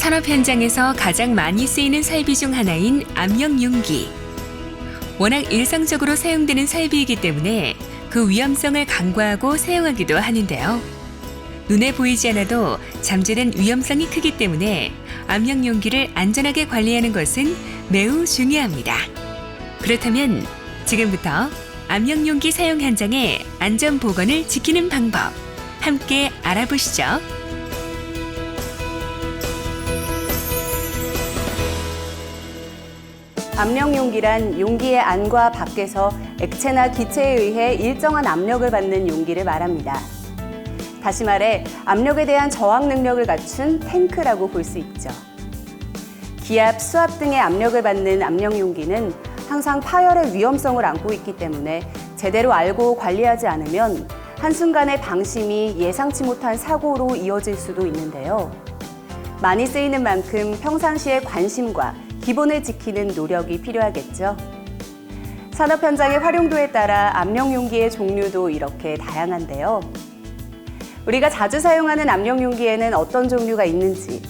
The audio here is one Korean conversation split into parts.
산업 현장에서 가장 많이 쓰이는 설비 중 하나인 압력용기. 워낙 일상적으로 사용되는 설비이기 때문에 그 위험성을 간과하고 사용하기도 하는데요. 눈에 보이지 않아도 잠재된 위험성이 크기 때문에 압력용기를 안전하게 관리하는 것은 매우 중요합니다. 그렇다면 지금부터 압력용기 사용 현장의 안전 보건을 지키는 방법 함께 알아보시죠. 압력용기란 용기의 안과 밖에서 액체나 기체에 의해 일정한 압력을 받는 용기를 말합니다. 다시 말해 압력에 대한 저항 능력을 갖춘 탱크라고 볼 수 있죠. 기압, 수압 등의 압력을 받는 압력용기는 항상 파열의 위험성을 안고 있기 때문에 제대로 알고 관리하지 않으면 한순간의 방심이 예상치 못한 사고로 이어질 수도 있는데요. 많이 쓰이는 만큼 평상시의 관심과 기본을 지키는 노력이 필요하겠죠. 산업 현장의 활용도에 따라 압력용기의 종류도 이렇게 다양한데요. 우리가 자주 사용하는 압력용기에는 어떤 종류가 있는지,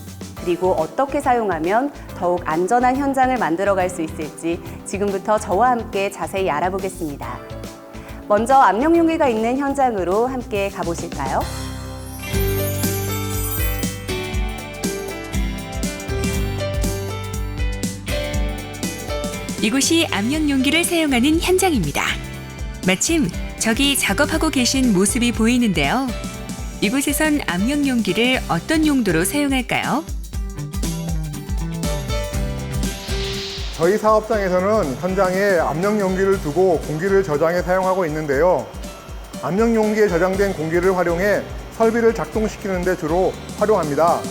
그리고 어떻게 사용하면 더욱 안전한 현장을 만들어갈 수 있을지 지금부터 저와 함께 자세히 알아보겠습니다. 먼저 압력용기가 있는 현장으로 함께 가보실까요? 이곳이 압력용기를 사용하는 현장입니다. 마침 저기 작업하고 계신 모습이 보이는데요. 이곳에선 압력용기를 어떤 용도로 사용할까요? 저희 사업장에서는 현장에 압력용기를 두고 공기를 저장해 사용하고 있는데요. 압력용기에 저장된 공기를 활용해 설비를 작동시키는 데 주로 활용합니다.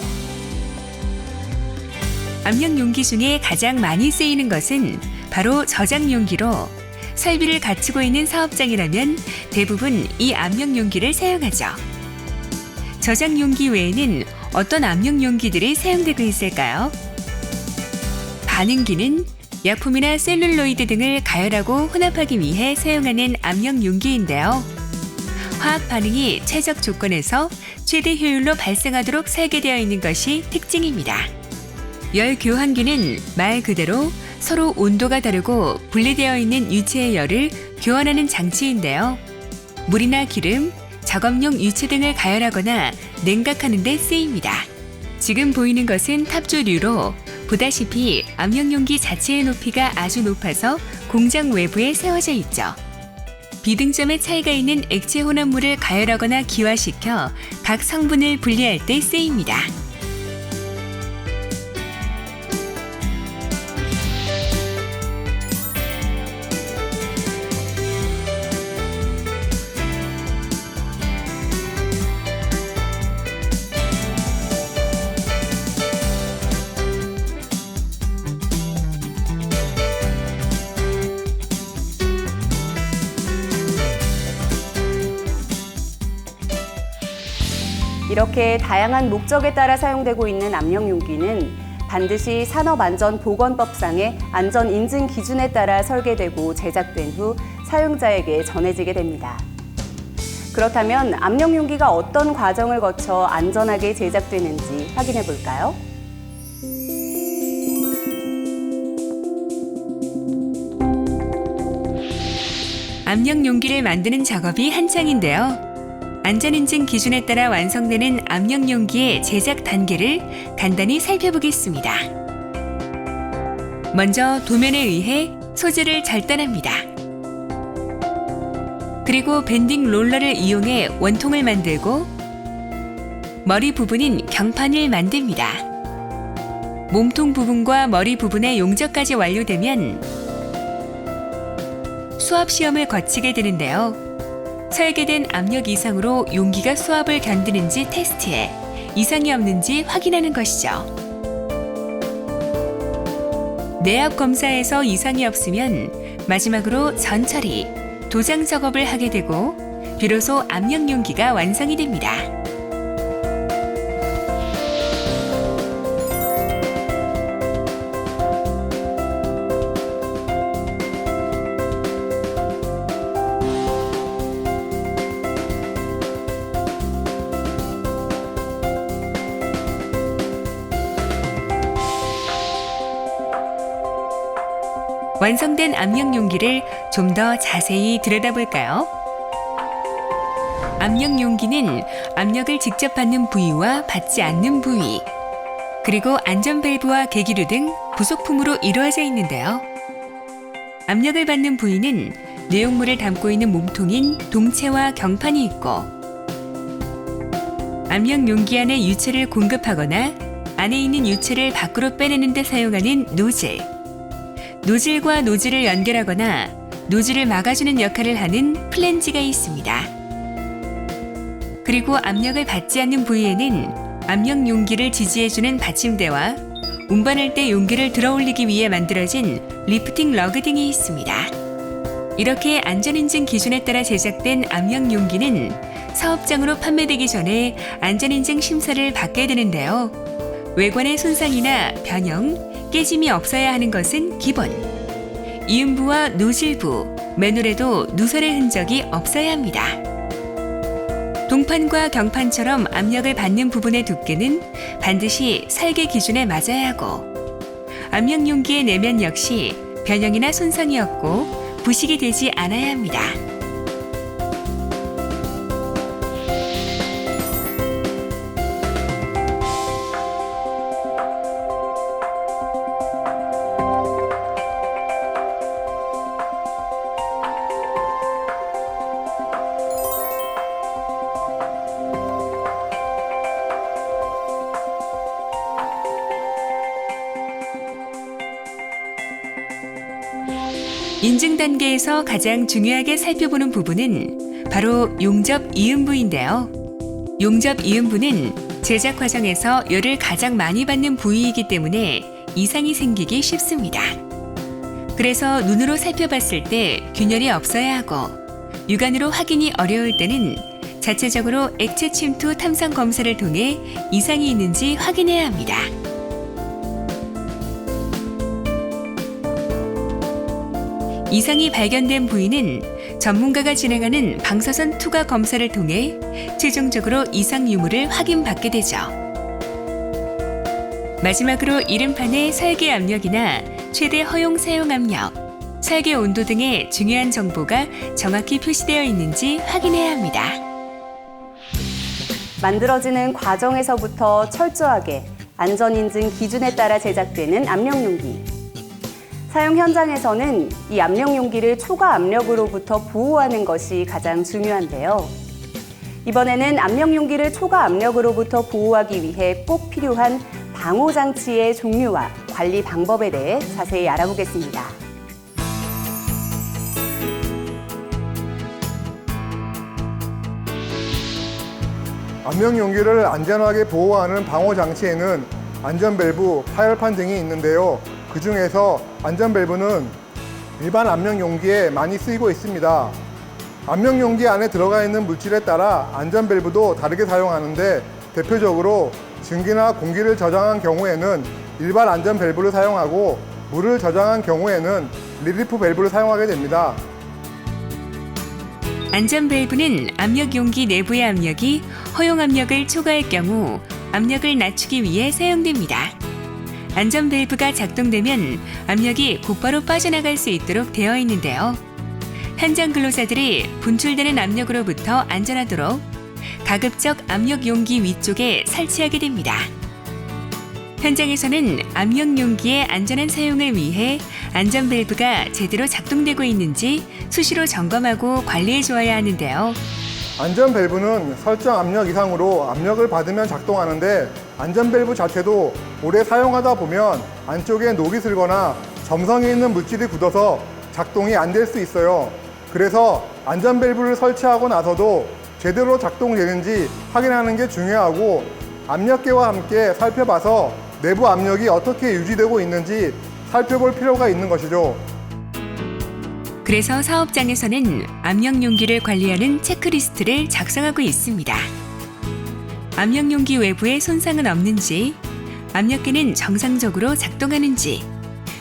압력용기 중에 가장 많이 쓰이는 것은 바로 저장용기로 설비를 갖추고 있는 사업장이라면 대부분 이 압력용기를 사용하죠. 저장용기 외에는 어떤 압력용기들이 사용되고 있을까요? 반응기는 약품이나 셀룰로이드 등을 가열하고 혼합하기 위해 사용하는 압력용기인데요. 화학 반응이 최적 조건에서 최대 효율로 발생하도록 설계되어 있는 것이 특징입니다. 열 교환기는 말 그대로 서로 온도가 다르고 분리되어 있는 유체의 열을 교환하는 장치인데요. 물이나 기름, 작업용 유체 등을 가열하거나 냉각하는 데 쓰입니다. 지금 보이는 것은 탑조류로 보다시피 압력용기 자체의 높이가 아주 높아서 공장 외부에 세워져 있죠. 비등점의 차이가 있는 액체 혼합물을 가열하거나 기화시켜 각 성분을 분리할 때 쓰입니다. 이렇게 다양한 목적에 따라 사용되고 있는 압력용기는 반드시 산업안전보건법상의 안전인증 기준에 따라 설계되고 제작된 후 사용자에게 전해지게 됩니다. 그렇다면 압력용기가 어떤 과정을 거쳐 안전하게 제작되는지 확인해 볼까요? 압력용기를 만드는 작업이 한창인데요. 안전인증 기준에 따라 완성되는 압력용기의 제작 단계를 간단히 살펴보겠습니다. 먼저 도면에 의해 소재를 절단합니다. 그리고 밴딩 롤러를 이용해 원통을 만들고 머리 부분인 경판을 만듭니다. 몸통 부분과 머리 부분의 용접까지 완료되면 수압 시험을 거치게 되는데요. 설계된 압력 이상으로 용기가 수압을 견디는지 테스트해 이상이 없는지 확인하는 것이죠. 내압 검사에서 이상이 없으면 마지막으로 전처리, 도장 작업을 하게 되고 비로소 압력 용기가 완성이 됩니다. 완성된 압력 용기를 좀 더 자세히 들여다볼까요? 압력 용기는 압력을 직접 받는 부위와 받지 않는 부위, 그리고 안전 밸브와 계기류 등 부속품으로 이루어져 있는데요. 압력을 받는 부위는 내용물을 담고 있는 몸통인 동체와 경판이 있고, 압력 용기 안에 유체를 공급하거나 안에 있는 유체를 밖으로 빼내는 데 사용하는 노즐, 노즐과 노즐을 연결하거나 노즐을 막아주는 역할을 하는 플랜지가 있습니다. 그리고 압력을 받지 않는 부위에는 압력 용기를 지지해주는 받침대와 운반할 때 용기를 들어올리기 위해 만들어진 리프팅 러그 등이 있습니다. 이렇게 안전인증 기준에 따라 제작된 압력 용기는 사업장으로 판매되기 전에 안전인증 심사를 받게 되는데요. 외관의 손상이나 변형, 깨짐이 없어야 하는 것은 기본. 이음부와 노즐부, 맨홀에도 누설의 흔적이 없어야 합니다. 동판과 경판처럼 압력을 받는 부분의 두께는 반드시 설계 기준에 맞아야 하고, 압력 용기의 내면 역시 변형이나 손상이 없고 부식이 되지 않아야 합니다. 인증 단계에서 가장 중요하게 살펴보는 부분은 바로 용접 이음부인데요. 용접 이음부는 제작 과정에서 열을 가장 많이 받는 부위이기 때문에 이상이 생기기 쉽습니다. 그래서 눈으로 살펴봤을 때 균열이 없어야 하고, 육안으로 확인이 어려울 때는 자체적으로 액체 침투 탐상 검사를 통해 이상이 있는지 확인해야 합니다. 이상이 발견된 부위는 전문가가 진행하는 방사선 투과 검사를 통해 최종적으로 이상 유무를 확인받게 되죠. 마지막으로 이름판의 설계 압력이나 최대 허용 사용 압력, 설계 온도 등의 중요한 정보가 정확히 표시되어 있는지 확인해야 합니다. 만들어지는 과정에서부터 철저하게 안전인증 기준에 따라 제작되는 압력용기. 사용 현장에서는 이 압력 용기를 초과 압력으로부터 보호하는 것이 가장 중요한데요. 이번에는 압력 용기를 초과 압력으로부터 보호하기 위해 꼭 필요한 방호 장치의 종류와 관리 방법에 대해 자세히 알아보겠습니다. 압력 용기를 안전하게 보호하는 방호 장치에는 안전 밸브, 파열판 등이 있는데요. 그 중에서 안전 밸브는 일반 압력 용기에 많이 쓰이고 있습니다. 압력 용기 안에 들어가 있는 물질에 따라 안전 밸브도 다르게 사용하는데, 대표적으로 증기나 공기를 저장한 경우에는 일반 안전 밸브를 사용하고, 물을 저장한 경우에는 릴리프 밸브를 사용하게 됩니다. 안전 밸브는 압력 용기 내부의 압력이 허용 압력을 초과할 경우 압력을 낮추기 위해 사용됩니다. 안전 밸브가 작동되면 압력이 곧바로 빠져나갈 수 있도록 되어 있는데요. 현장 근로자들이 분출되는 압력으로부터 안전하도록 가급적 압력 용기 위쪽에 설치하게 됩니다. 현장에서는 압력 용기의 안전한 사용을 위해 안전 밸브가 제대로 작동되고 있는지 수시로 점검하고 관리해 주어야 하는데요. 안전 밸브는 설정 압력 이상으로 압력을 받으면 작동하는데, 안전 밸브 자체도 오래 사용하다 보면 안쪽에 녹이 슬거나 점성이 있는 물질이 굳어서 작동이 안 될 수 있어요. 그래서 안전 밸브를 설치하고 나서도 제대로 작동되는지 확인하는 게 중요하고, 압력계와 함께 살펴봐서 내부 압력이 어떻게 유지되고 있는지 살펴볼 필요가 있는 것이죠. 그래서 사업장에서는 압력 용기를 관리하는 체크리스트를 작성하고 있습니다. 압력 용기 외부에 손상은 없는지, 압력계는 정상적으로 작동하는지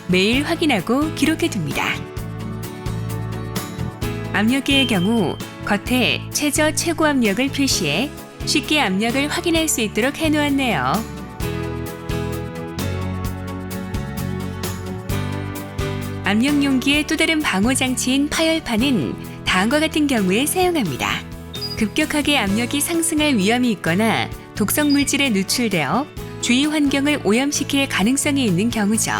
매일 확인하고 기록해 둡니다. 압력계의 경우 겉에 최저 최고 압력을 표시해 쉽게 압력을 확인할 수 있도록 해놓았네요. 압력 용기의 또 다른 방호 장치인 파열판은 다음과 같은 경우에 사용합니다. 급격하게 압력이 상승할 위험이 있거나 독성 물질에 노출되어 주위 환경을 오염시킬 가능성이 있는 경우죠.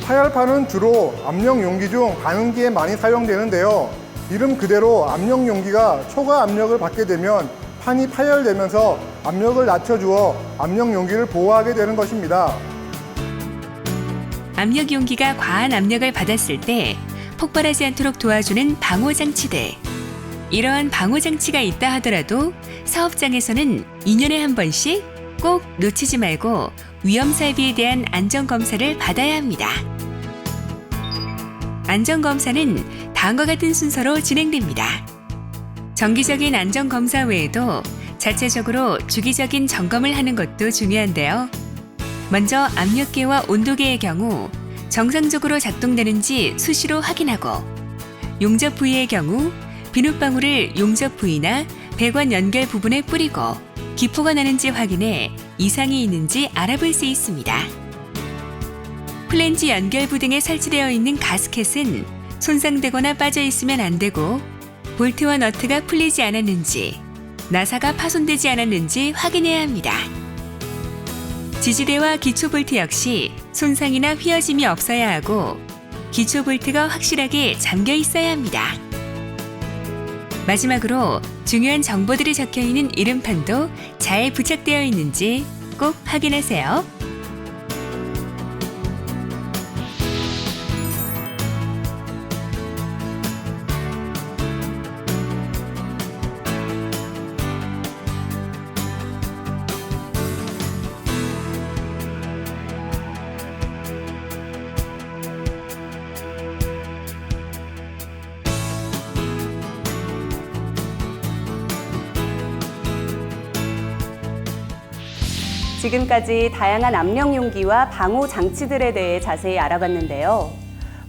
파열판은 주로 압력 용기 중 가는기에 많이 사용되는데요. 이름 그대로 압력 용기가 초과 압력을 받게 되면 판이 파열되면서 압력을 낮춰주어 압력 용기를 보호하게 되는 것입니다. 압력 용기가 과한 압력을 받았을 때 폭발하지 않도록 도와주는 방호 장치들. 이러한 방호 장치가 있다 하더라도 사업장에서는 2년에 한 번씩 꼭 놓치지 말고 위험 설비에 대한 안전 검사를 받아야 합니다. 안전 검사는 다음과 같은 순서로 진행됩니다. 정기적인 안전 검사 외에도 자체적으로 주기적인 점검을 하는 것도 중요한데요. 먼저 압력계와 온도계의 경우 정상적으로 작동되는지 수시로 확인하고, 용접 부위의 경우 비눗방울을 용접 부위나 배관 연결 부분에 뿌리고 기포가 나는지 확인해 이상이 있는지 알아볼 수 있습니다. 플랜지 연결부 등에 설치되어 있는 가스켓은 손상되거나 빠져 있으면 안 되고, 볼트와 너트가 풀리지 않았는지, 나사가 파손되지 않았는지 확인해야 합니다. 지지대와 기초 볼트 역시 손상이나 휘어짐이 없어야 하고, 기초 볼트가 확실하게 잠겨 있어야 합니다. 마지막으로 중요한 정보들이 적혀 있는 이름판도 잘 부착되어 있는지 꼭 확인하세요. 지금까지 다양한 압력 용기와 방호 장치들에 대해 자세히 알아봤는데요.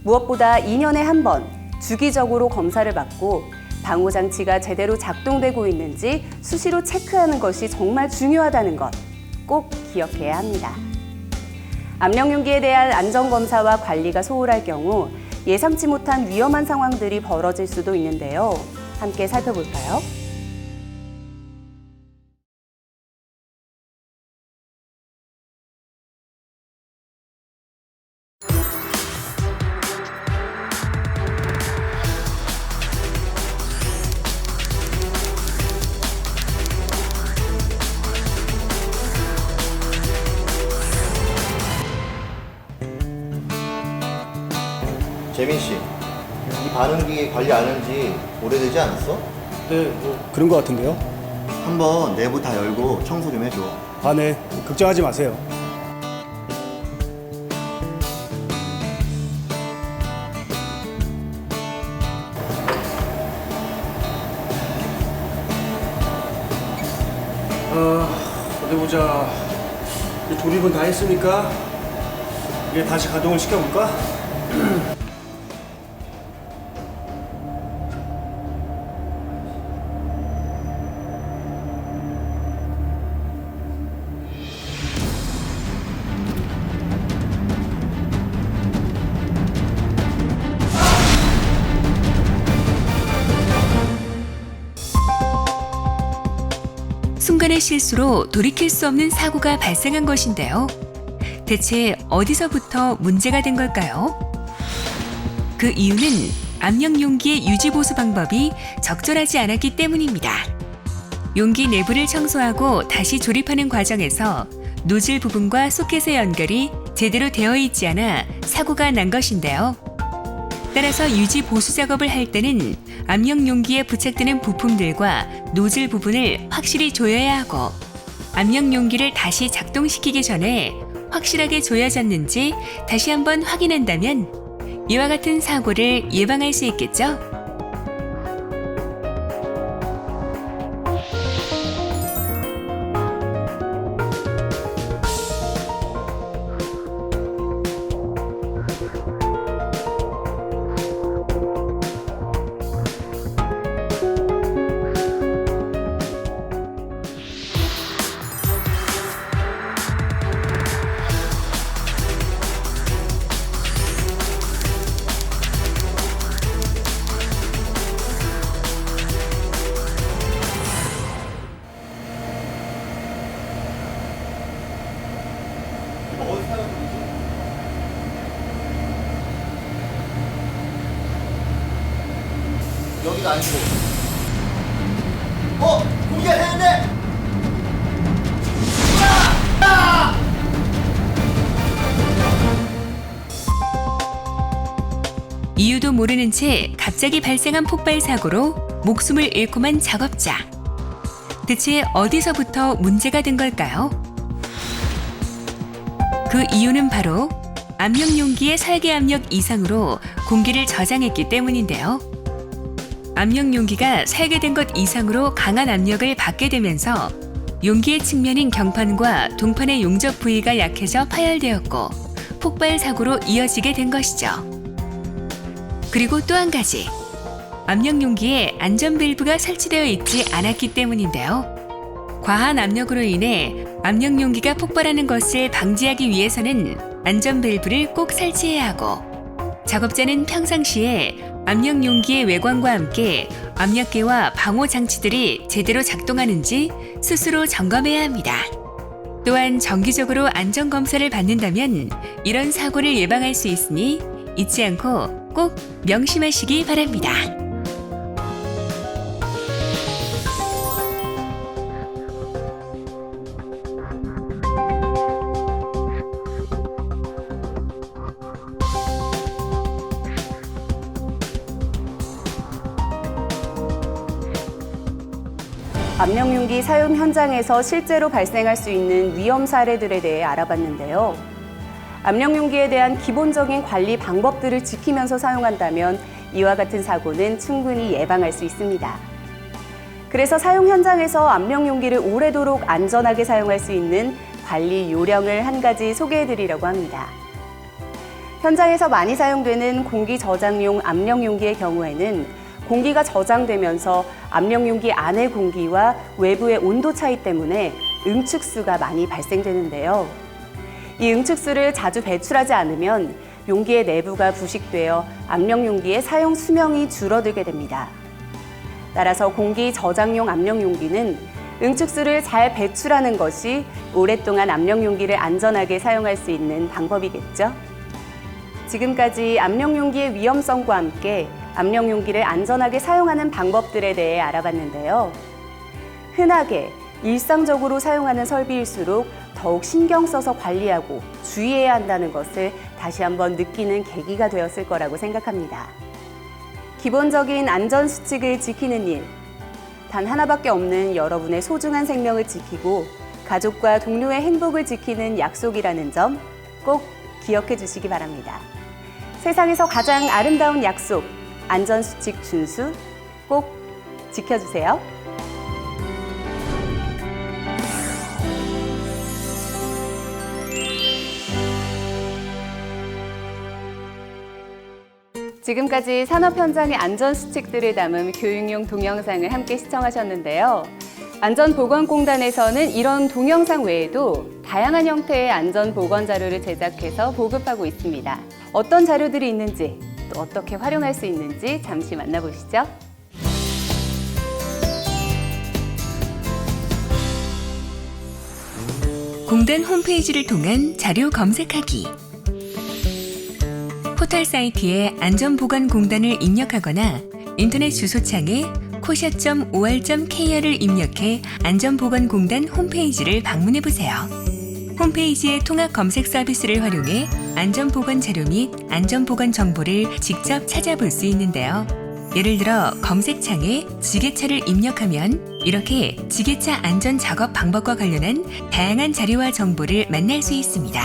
무엇보다 2년에 한 번 주기적으로 검사를 받고 방호 장치가 제대로 작동되고 있는지 수시로 체크하는 것이 정말 중요하다는 것 꼭 기억해야 합니다. 압력 용기에 대한 안전 검사와 관리가 소홀할 경우 예상치 못한 위험한 상황들이 벌어질 수도 있는데요. 함께 살펴볼까요? 재민 씨, 이 반응기 관리 안 한 지 오래되지 않았어? 네, 그런 것 같은데요. 한번 내부 다 열고 청소 좀 해줘. 아, 네. 걱정하지 마세요. 어디 보자. 이제 조립은 다 했으니까 이제 다시 가동을 시켜볼까? 순간의 실수로 돌이킬 수 없는 사고가 발생한 것인데요. 대체 어디서부터 문제가 된 걸까요? 그 이유는 압력 용기의 유지 보수 방법이 적절하지 않았기 때문입니다. 용기 내부를 청소하고 다시 조립하는 과정에서 노즐 부분과 소켓의 연결이 제대로 되어 있지 않아 사고가 난 것인데요. 따라서 유지 보수 작업을 할 때는 압력 용기에 부착되는 부품들과 노즐 부분을 확실히 조여야 하고, 압력 용기를 다시 작동시키기 전에 확실하게 조여졌는지 다시 한번 확인한다면 이와 같은 사고를 예방할 수 있겠죠? 여기가 아니고. 공기가 되는데. 이유도 모르는 채 갑자기 발생한 폭발 사고로 목숨을 잃고만 작업자. 대체 어디서부터 문제가 된 걸까요? 그 이유는 바로 압력 용기의 설계 압력 이상으로 공기를 저장했기 때문인데요. 압력 용기가 설계된 것 이상으로 강한 압력을 받게 되면서 용기의 측면인 경판과 동판의 용접 부위가 약해져 파열되었고 폭발 사고로 이어지게 된 것이죠. 그리고 또 한 가지, 압력 용기에 안전 밸브가 설치되어 있지 않았기 때문인데요. 과한 압력으로 인해 압력 용기가 폭발하는 것을 방지하기 위해서는 안전 밸브를 꼭 설치해야 하고, 작업자는 평상시에 압력 용기의 외관과 함께 압력계와 방호 장치들이 제대로 작동하는지 스스로 점검해야 합니다. 또한 정기적으로 안전 검사를 받는다면 이런 사고를 예방할 수 있으니 잊지 않고 꼭 명심하시기 바랍니다. 압력용기 사용 현장에서 실제로 발생할 수 있는 위험 사례들에 대해 알아봤는데요. 압력용기에 대한 기본적인 관리 방법들을 지키면서 사용한다면 이와 같은 사고는 충분히 예방할 수 있습니다. 그래서 사용 현장에서 압력용기를 오래도록 안전하게 사용할 수 있는 관리 요령을 한 가지 소개해드리려고 합니다. 현장에서 많이 사용되는 공기 저장용 압력용기의 경우에는 공기가 저장되면서 압력용기 안의 공기와 외부의 온도 차이 때문에 응축수가 많이 발생되는데요. 이 응축수를 자주 배출하지 않으면 용기의 내부가 부식되어 압력용기의 사용 수명이 줄어들게 됩니다. 따라서 공기 저장용 압력용기는 응축수를 잘 배출하는 것이 오랫동안 압력용기를 안전하게 사용할 수 있는 방법이겠죠. 지금까지 압력용기의 위험성과 함께 압력용기를 안전하게 사용하는 방법들에 대해 알아봤는데요. 흔하게 일상적으로 사용하는 설비일수록 더욱 신경 써서 관리하고 주의해야 한다는 것을 다시 한번 느끼는 계기가 되었을 거라고 생각합니다. 기본적인 안전 수칙을 지키는 일, 단 하나밖에 없는 여러분의 소중한 생명을 지키고 가족과 동료의 행복을 지키는 약속이라는 점 꼭 기억해 주시기 바랍니다. 세상에서 가장 아름다운 약속, 안전수칙 준수 꼭 지켜주세요. 지금까지 산업 현장의 안전 수칙들을 담은 교육용 동영상을 함께 시청하셨는데요. 안전보건공단에서는 이런 동영상 외에도 다양한 형태의 안전보건 자료를 제작해서 보급하고 있습니다. 어떤 자료들이 있는지, 또 어떻게 활용할 수 있는지 잠시 만나보시죠. 공단 홈페이지를 통한 자료 검색하기. 포털 사이트에 안전보건공단을 입력하거나 인터넷 주소창에 코샤.or.kr을 입력해 안전보건공단 홈페이지를 방문해보세요. 홈페이지의 통합 검색 서비스를 활용해 안전보건 자료 및 안전보건 정보를 직접 찾아볼 수 있는데요. 예를 들어 검색창에 지게차를 입력하면 이렇게 지게차 안전 작업 방법과 관련한 다양한 자료와 정보를 만날 수 있습니다.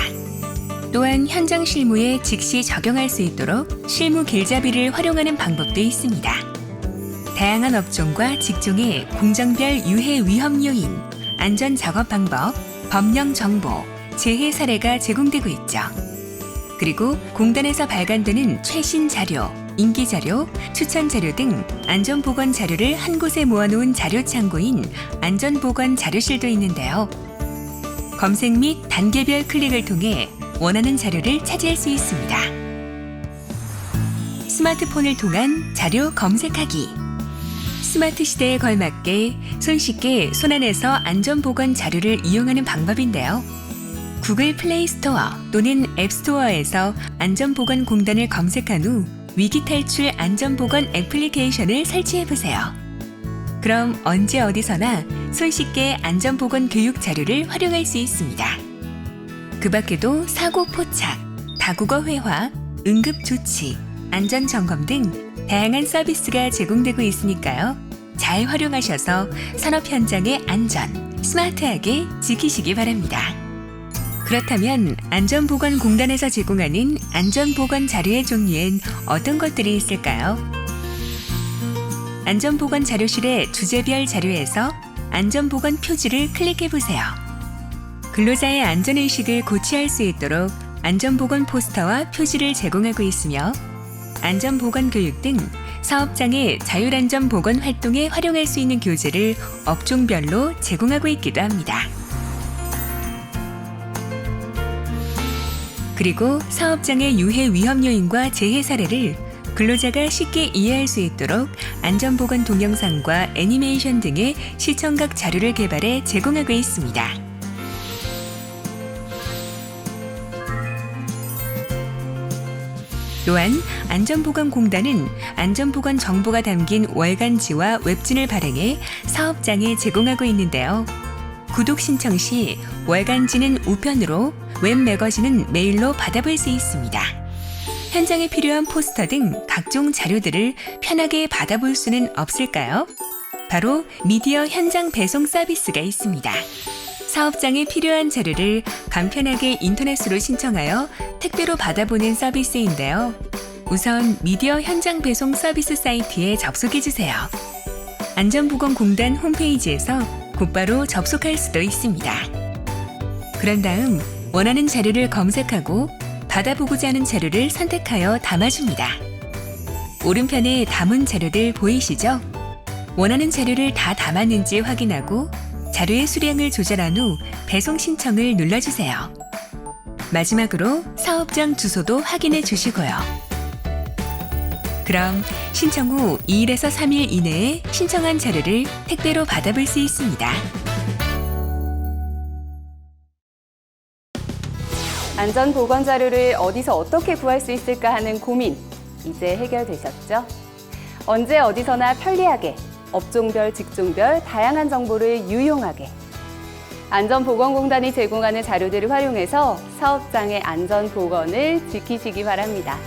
또한 현장 실무에 즉시 적용할 수 있도록 실무 길잡이를 활용하는 방법도 있습니다. 다양한 업종과 직종의 공정별 유해 위험 요인, 안전 작업 방법, 법령 정보, 재해 사례가 제공되고 있죠. 그리고 공단에서 발간되는 최신 자료, 인기 자료, 추천 자료 등 안전보건 자료를 한 곳에 모아놓은 자료 창고인 안전보건 자료실도 있는데요. 검색 및 단계별 클릭을 통해 원하는 자료를 차지할 수 있습니다. 스마트폰을 통한 자료 검색하기. 스마트 시대에 걸맞게 손쉽게 손안에서 안전보건 자료를 이용하는 방법인데요. 구글 플레이 스토어 또는 앱 스토어에서 안전보건공단을 검색한 후 위기 탈출 안전보건 애플리케이션을 설치해 보세요. 그럼 언제 어디서나 손쉽게 안전보건 교육 자료를 활용할 수 있습니다. 그 밖에도 사고 포착, 다국어 회화, 응급 조치, 안전 점검 등 다양한 서비스가 제공되고 있으니까요. 잘 활용하셔서 산업 현장의 안전, 스마트하게 지키시기 바랍니다. 그렇다면 안전보건공단에서 제공하는 안전보건 자료의 종류엔 어떤 것들이 있을까요? 안전보건 자료실의 주제별 자료에서 안전보건 표지를 클릭해보세요. 근로자의 안전의식을 고취할 수 있도록 안전보건 포스터와 표지를 제공하고 있으며 안전보건 교육 등 사업장의 자율안전보건 활동에 활용할 수 있는 교재를 업종별로 제공하고 있기도 합니다. 그리고 사업장의 유해 위험 요인과 재해 사례를 근로자가 쉽게 이해할 수 있도록 안전보건 동영상과 애니메이션 등의 시청각 자료를 개발해 제공하고 있습니다. 또한 안전보건공단은 안전보건 정보가 담긴 월간지와 웹진을 발행해 사업장에 제공하고 있는데요. 구독 신청 시 월간지는 우편으로, 웹 매거진은 메일로 받아볼 수 있습니다. 현장에 필요한 포스터 등 각종 자료들을 편하게 받아볼 수는 없을까요? 바로 미디어 현장 배송 서비스가 있습니다. 사업장에 필요한 자료를 간편하게 인터넷으로 신청하여 택배로 받아보는 서비스인데요. 우선 미디어 현장 배송 서비스 사이트에 접속해주세요. 안전보건공단 홈페이지에서 곧바로 접속할 수도 있습니다. 그런 다음 원하는 자료를 검색하고 받아보고자 하는 자료를 선택하여 담아줍니다. 오른편에 담은 자료들 보이시죠? 원하는 자료를 다 담았는지 확인하고 자료의 수량을 조절한 후 배송 신청을 눌러주세요. 마지막으로 사업장 주소도 확인해 주시고요. 그럼 신청 후 2일에서 3일 이내에 신청한 자료를 택배로 받아볼 수 있습니다. 안전보건 자료를 어디서 어떻게 구할 수 있을까 하는 고민, 이제 해결되셨죠? 언제 어디서나 편리하게, 업종별, 직종별 다양한 정보를 유용하게 안전보건공단이 제공하는 자료들을 활용해서 사업장의 안전보건을 지키시기 바랍니다.